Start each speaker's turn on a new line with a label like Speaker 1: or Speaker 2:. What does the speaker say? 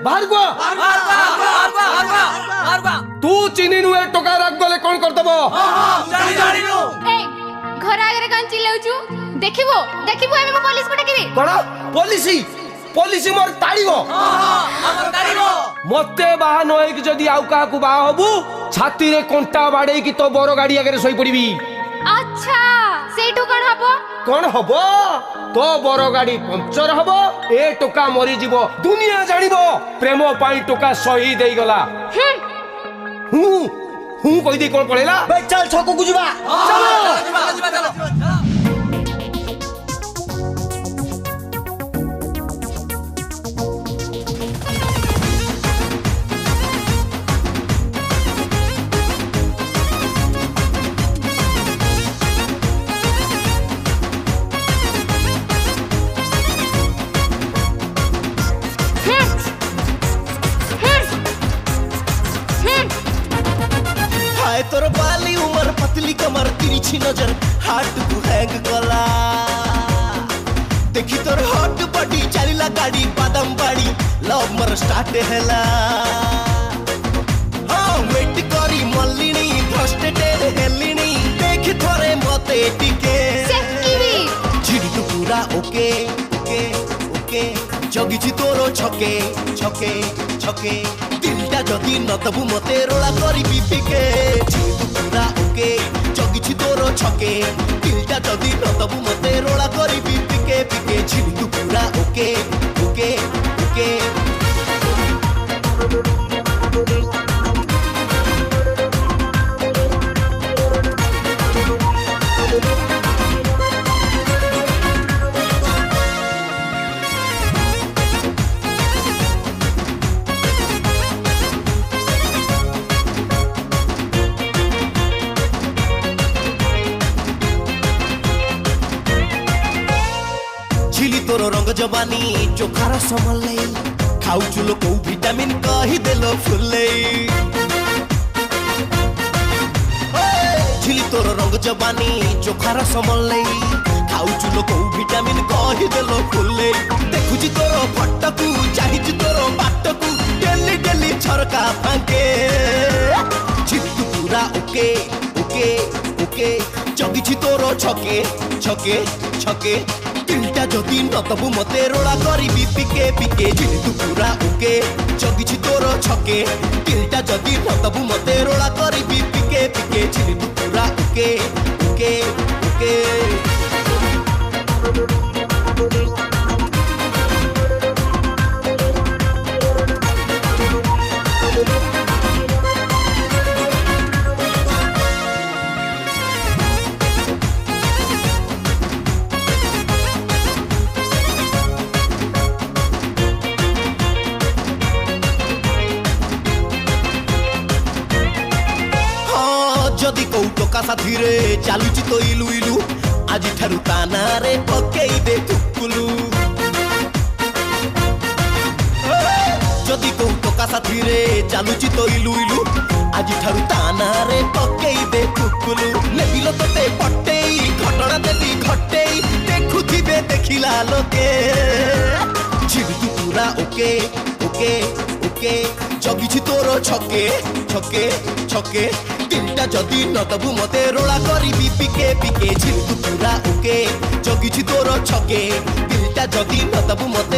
Speaker 1: बाहर को तू चिनी नु ए टका राख गले कोन करतब
Speaker 2: ए घर आगे कान चिल्लाउछु देखिबो देखिबो एमे पुलिस को डाकिबी
Speaker 1: कोन पुलिस मोर ताड़ीबो मते बाहा नई कि जदी आउ का को बा हबु छाती रे कोंटा बाडे की तो बरो गाड़ी आगे सोई पड़ीबी।
Speaker 2: अच्छा सेठू कोन हबो
Speaker 1: तो बरो गाड़ी पंचर हबो ए टका मरी जीवो दुनिया जानिबो प्रेम पाई टका शहीद देई गला हूं कहि दे कोन पळेला
Speaker 3: बे चल छको को जुबा
Speaker 1: चलो
Speaker 3: तोर बाली उमर पतली कमर तिरछी नजर हार्ट को हैंग कला देखी तोर हॉट बॉडी चलिला गाड़ी बादाम बाड़ी लव मर स्टार्ट हैला हां वेट करी मल्लिनी फ्रस्ट्रेटेड हेलिनी देख थोरे मते टिके
Speaker 2: सेकिबी
Speaker 3: झिड़ी तो पूरा ओके ओके ओके जगी जी तोरो छके छके छके दिलटा जदी न दबु मते रोला करी पिके तू पूरा ओके जगी छी तोरो छके दिलटा जदी न दबु मते रोला करी पिके पिके छिड़ी तू पूरा ओके ओके ओके तोर रंग जवानी चोखार समले खाउछु लोक विटामिन कहि देलो फुले झिली तोर रंग जवानी चोखार समले खाउछु लोक विटामिन कहि देलो फुले देखुची तोर फटकू चाहिची तोर बाटकू डेली डेली छरका फांके झिली तू पूरा ओके ओके ओके जगिची तोर छके छके छके दिलटा जदी न तबु मते रोला करी पिके पिके झिली तू पूरा ओके जगिछि तोर छके दिलटा जदी न तबु मते रोला करी पिके पिके झिली तू पूरा ओके ओके ओके जदि कौ टका साथी रे चालुची तो इलु इलु आज ठारु ताना रे पकेई दे टुकुलु जदि कौ टका साथी रे चालुची तो इलु इलु आज ठारु ताना रे पकेई दे टुकुलु नेबिलो तते पटेई घटना देबी घटेई देखुथिबे देखिला लोके झिली तू पूरा ओके ओके ओके जगिछि तोर छके छके छके दिलटा जदी न तबु मते रोला करी पिके पिके झिली तू पूरा ओके जगिछि तोर छके दिलटा जदी न तबु मते